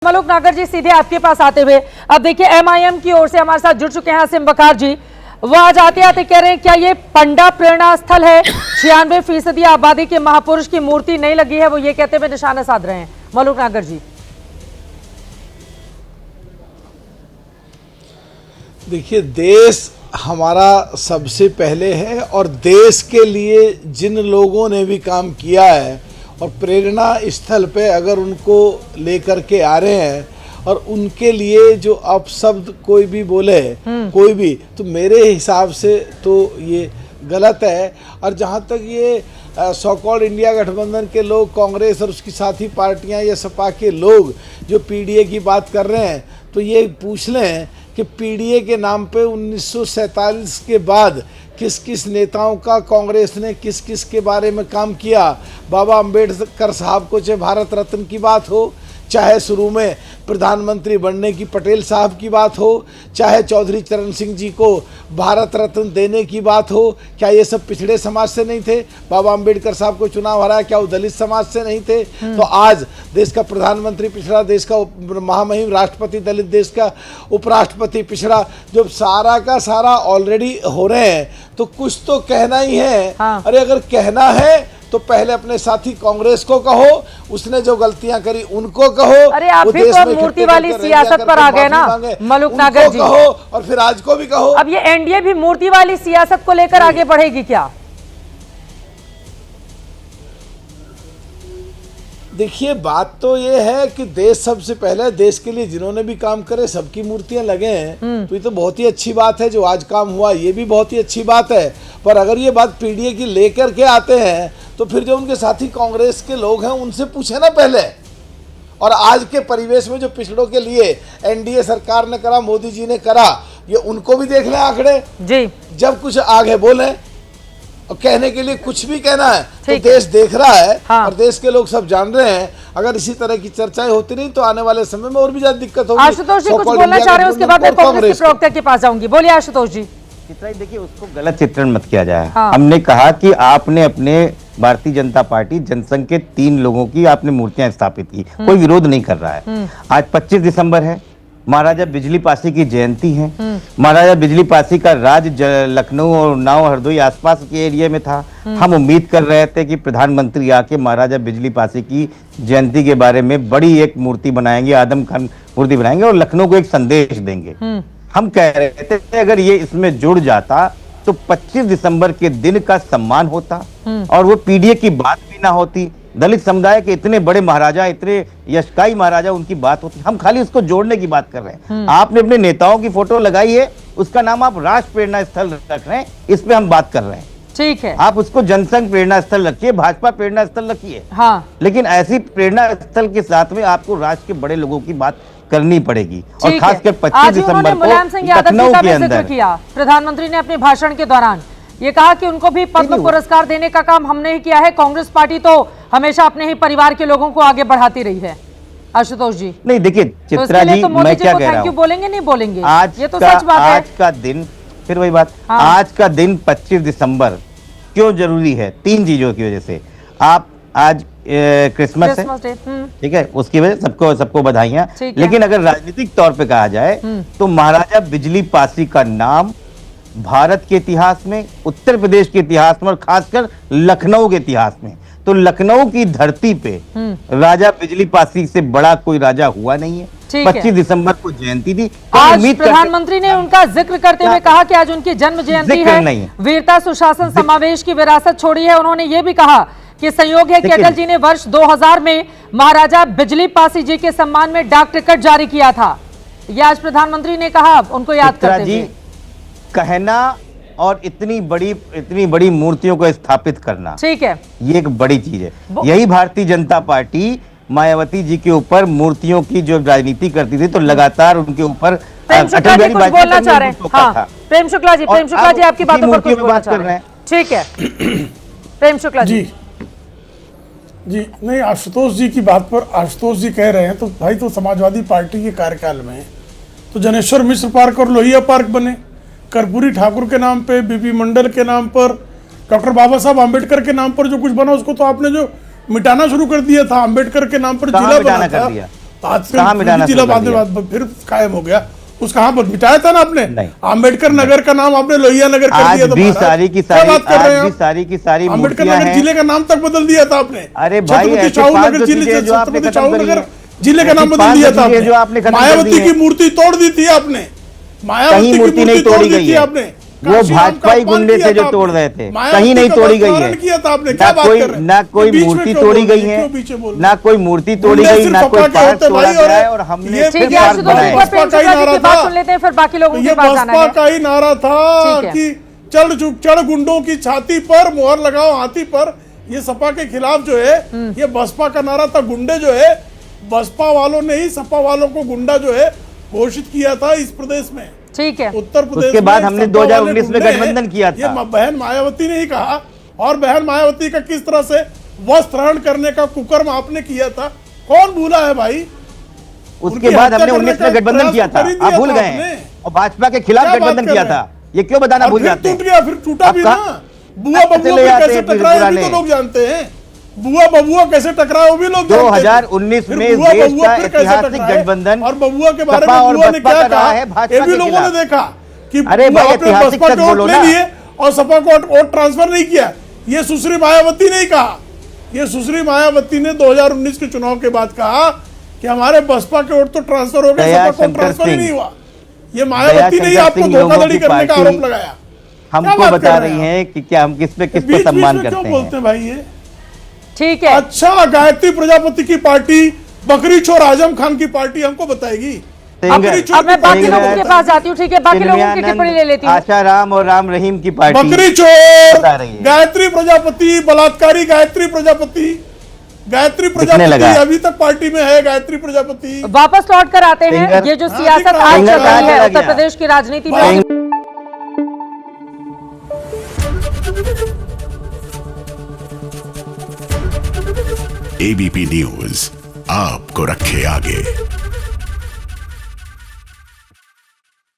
मलूक नागर जी, सीधे आपके पास आते हुए अब देखिए एमआईएम की ओर से हमारे साथ जुड़ चुके हैं आसिम बकार जी। वो आज आते आते कह रहे हैं क्या ये पंडा प्रेरणा स्थल है? 96% आबादी के महापुरुष की मूर्ति नहीं लगी है, वो ये कहते हुए निशाना साध रहे हैं। मलूक नागर जी, देखिए, देश हमारा सबसे पहले है और देश के लिए जिन लोगों ने भी काम किया है और प्रेरणा स्थल पे अगर उनको लेकर के आ रहे हैं और उनके लिए जो अपशब्द कोई भी बोले कोई भी, तो मेरे हिसाब से तो ये गलत है। और जहाँ तक ये सो कॉल्ड इंडिया गठबंधन के लोग, कांग्रेस और उसकी साथी पार्टियां या सपा के लोग जो पीडीए की बात कर रहे हैं, तो ये पूछ लें कि पीडीए के नाम पे 1947 के बाद किस किस नेताओं का कांग्रेस ने किस किस के बारे में काम किया। बाबा अंबेडकर साहब को चाहे भारत रत्न की बात हो, चाहे शुरू में प्रधानमंत्री बनने की पटेल साहब की बात हो, चाहे चौधरी चरण सिंह जी को भारत रत्न देने की बात हो, क्या ये सब पिछड़े समाज से नहीं थे? बाबा अंबेडकर साहब को चुनाव हराया, क्या वो दलित समाज से नहीं थे? तो आज देश का प्रधानमंत्री पिछड़ा, देश का महामहिम राष्ट्रपति दलित, देश का उपराष्ट्रपति पिछड़ा, जब सारा का सारा ऑलरेडी हो रहे हैं तो कुछ तो कहना ही है। हाँ। अरे अगर कहना है तो पहले अपने साथी कांग्रेस को कहो, उसने जो गलतियां करी उनको कहो। अरे आप भी तो मूर्ति वाली सियासत पर आ गए ना मलूक नागर जी, कहो और फिर आज को भी कहो। अब ये एनडीए भी मूर्ति वाली सियासत को लेकर आगे बढ़ेगी क्या? देखिए, बात तो ये है कि देश सबसे पहले, देश के लिए जिन्होंने भी काम करे सबकी मूर्तियां लगे हैं, तो ये तो बहुत ही अच्छी बात है। जो आज काम हुआ ये भी बहुत ही अच्छी बात है। पर अगर ये बात पीडीए की लेकर के आते हैं तो फिर जो उनके साथी कांग्रेस के लोग हैं उनसे पूछे ना पहले। और आज के परिवेश में जो पिछड़ों के लिए एनडीए सरकार ने करा, मोदी जी ने करा, ये उनको भी देख लें आंकड़े जी। जब कुछ आगे बोले और कहने के लिए कुछ भी कहना है तो देश देख रहा है। हाँ। और देश के लोग सब जान रहे हैं। अगर इसी तरह की चर्चाएं होती नहीं तो आने वाले समय में और भी ज्यादा दिक्कत होगी। आशुतोष जी कुछ बोलना चाह रहे हैं, उसके बाद मैं कांग्रेस के प्रवक्ता के पास जाऊंगी। बोलिए आशुतोष जी। देखिए, उसको गलत चित्रण मत किया जाए। हाँ। हमने कहा कि आपने अपने भारतीय जनता पार्टी जनसंघ के 3 लोगों की आपने मूर्तियां स्थापित की, कोई विरोध नहीं कर रहा है। आज 25 दिसंबर है, महाराजा बिजली पासी की जयंती है। महाराजा बिजली पासी का राज लखनऊ और उन्नाव, हरदोई आसपास के एरिया में था। हम उम्मीद कर रहे थे कि प्रधानमंत्री आके महाराजा बिजली पासी की जयंती के बारे में बड़ी एक मूर्ति बनाएंगे, आदम खान मूर्ति बनाएंगे और लखनऊ को एक संदेश देंगे। हम कह रहे थे अगर ये इसमें जुड़ जाता तो 25 दिसंबर के दिन का सम्मान होता और वो पीडीए की बात भी ना होती। दलित समुदाय के इतने बड़े महाराजा, इतने यशकाई महाराजा, उनकी बात होती। हम खाली उसको जोड़ने की बात कर रहे हैं। आपने अपने नेताओं की फोटो लगाई है, उसका नाम आप राष्ट्र प्रेरणा स्थल रख रहे हैं, इस पे हम बात कर रहे हैं। ठीक है, आप उसको जनसंघ प्रेरणा स्थल रखिए, भाजपा प्रेरणा स्थल रखिए। हाँ। लेकिन ऐसी प्रेरणा स्थल के साथ में आपको राज्य के बड़े लोगों की बात करनी पड़ेगी और खासकर 25 दिसंबर को लखनऊ के अंदर किया। प्रधानमंत्री ने अपने भाषण के दौरान ये कहा कि उनको भी पद्म पुरस्कार देने का काम हमने ही किया है। कांग्रेस पार्टी तो हमेशा अपने ही परिवार के लोगों को आगे बढ़ाती रही है। आशुतोष जी नहीं, देखिए चित्रा जी, मैं क्या कह रहा हूँ, बोलेंगे नहीं बोलेंगे, आज ये तो सच बात है। आज का दिन, फिर वही बात, आज का दिन 25 दिसंबर क्यों जरूरी है? 3 चीजों की वजह से। आप आज क्रिसमस है, ठीक है, उसकी वजह सबको बधाइयां। लेकिन अगर राजनीतिक तौर पे कहा जाए तो महाराजा बिजली पासी का नाम भारत के इतिहास में, उत्तर प्रदेश के इतिहास में और खासकर लखनऊ के इतिहास में, तो लखनऊ की धरती पे राजा बिजली पासी से बड़ा कोई राजा हुआ नहीं है। 25 दिसंबर को जयंती थी। आज प्रधानमंत्री ने उनका जिक्र करते हुए कहा कि आज उनकी जन्म जयंती है। वीरता, सुशासन, समावेश की विरासत छोड़ी है। उन्होंने ये भी कहा कि संयोग है कि अटल जी ने वर्ष 2000 में महाराजा बिजली पासी जी के सम्मान में डाक टिकट जारी किया था। ये आज प्रधानमंत्री ने कहा, उनको याद करते हुए। कहना और इतनी बड़ी मूर्तियों को स्थापित करना, ठीक है, ये एक बड़ी चीज है। यही भारतीय जनता पार्टी मायावती जी के ऊपर मूर्तियों की जो राजनीति करती थी, तो लगातार उनके ऊपर अटल बिहारी वाजपेयी बोलना चाह रहे हैं। हाँ, प्रेम शुक्ला जी आपकी बातों पर कुछ बोलना चाह रहे हैं। ठीक है प्रेम शुक्ला जी। जी नहीं, आशुतोष जी की बात पर आशुतोष जी कह रहे हैं तो भाई, तो समाजवादी पार्टी के कार्यकाल में तो जनेश्वर मिश्र पार्क और लोहिया पार्क बने, कर्पूरी ठाकुर के नाम पे, बीपी मंडल के नाम पर, डॉक्टर बाबा साहब आम्बेडकर के नाम पर जो कुछ बना उसको तो आपने जो मिटाना शुरू कर दिया था। आम्बेडकर के नाम पर जिला बना था, तो आज कहाँ मिटाना जिला शुरू कर दिया? बाद फिर कायम हो गया। उस कहाँ पर मिटाया था ना आपने? नहीं। आम्बेडकर नगर का नाम आपने लोहिया नगर कर आज दिया था भी महाराज। सारी की क्या सारी बात कर रहे हैं आज भी आप? सारी की सारी आम्बेडकर मूर्तियां नगर हैं। जिले का नाम तक बदल दिया था आपने। अरे भाई, छत्रपति ऐसे शाहू पांच नगर जो जिले चीजें से जो आपने छत्रपति खत्म शाहू करी नगर हैं, जिले का ऐसी नाम बदल पांच दिया था चीजें जो आपने खत्म कर दी मायावती की हैं। मूर्ति तोड़ दी थी आपने। मायावती कहीं की मूर्ति नहीं तोड़ी दी गई थी है। आपने। वो काशी राम का भाजपाई अपमान गुंडे किया थे जो था तोड़ आपने। रहे थे, मायावती कहीं नहीं का तोड़ी गई अपमान है। किया था आपने। ना क्या बात कोई कर रहे हैं? ना कोई बीच में मूर्ति क्यों तोड़ी बोल गई रहे हैं? है, क्यों पीछे बोल रहे हैं? ना कोई मूर्ति तोड़ी गुंडे गई, सिर्फ ना कोई सपा के पार्क होते तोड़ा भाई, गया है, और और हमने ये फिर ठीक है, पार्क आशुतोष बनाए। एक बार प्रेम बसपा का ही चोपड़ा जी की नारा बात था। सुन लेते हैं, फिर बाकी लोगों तो के ये पास जाना बसपा है। का ही नारा था ठीक है। कि चढ़ गुंडों की छाती पर मोहर लगाओ हाथी पर। ये सपा के खिलाफ जो है ये बसपा का नारा था। गुंडे जो है बसपा वालों ने ही सपा वालों को गुंडा जो है घोषित किया था इस प्रदेश में। ठीक है, उत्तर प्रदेश उसके बाद में हमने सपा वाले 2019 में गुंडे गठबंधन किया था। ये बहन मायावती ने ही कहा। और बहन मायावती का किस तरह से वस्त्रहरण करने का कुकर्म आपने किया था, कौन भूला है भाई? उसके उनकी बाद हत्या हमने करने 19 में का गठबंधन प्रयास किया तो था, कर ही दिया आप भूल था गए आपने। हैं। और भाजपा के खिलाफ क्या बात गठबंधन कर किया रहे हैं? था, ये क्यों बताना और भूल फिर जाते टूट हैं? गया, फिर टूटा भी ना। बुआ बबुआ चले भी जाते कैसे हैं फिर टकराए अभी पुराने। तो लोग जानते हैं। बुआ बबुआ कैसे टकराए वो भी लोग जानते हैं। 2019 फिर में बुआ देश बबुआ का फिर कैसे ऐतिहासिक टकराए? गठबंधन और बबुआ के बारे सपा में और बुआ ने बसपा क्या का रहा कहा है भाजपा ये भी के लोगों ने खिलाफ। देखा कि अरे बुआ भाई, आपने ऐतिहासिक बसपा सच के वोट बोलो ले ना। लिए और सपा को वोट ट्रांसफर नहीं किया। ये सुश्री मायावती ने ही कहा। ये सुश्री मायावती ने 2019 के चुनाव के बाद कहा कि हमारे बसपा के वोट तो ट्रांसफर हो गए, दया सपा को शंकर ट्रांसफर ही सिंह। नहीं हुआ। ये मायावती ने ही दया आपको शंकर सिंह धोखाधड़ी लोगों की करने का पार्टी आरोप लगाया। हमको बात बता कर रहे रही हैं हैं कि क्या हम किस पे किस पर बीच-बीच सम्मान में करते क्यों हैं। बोलते हैं भाई ये? ठीक है। अच्छा, गायत्री प्रजापति की पार्टी बकरी चोर आजम खान की पार्टी हमको बताएगी। बकरी चोर अब मैं की बाकी पार्टी लोगों के पास जाती हूँ। ठीक है, बाकी लोगों की टिप्पणी ले लेती हूँ। आशा राम और राम रहीम की पार्टी बकरी चोर बता रही है। गायत्री प्रजापति, बलात्कारी गायत्री प्रजापति लगा। अभी तक पार्टी में है। गायत्री प्रजापति वापस लौट कर आते हैं। फिंगर- ये जो हाँ, सियासत फिंगर आज चल कहाँ रही है चला उत्तर गया? प्रदेश की राजनीति में, एबीपी न्यूज आपको रखे आगे।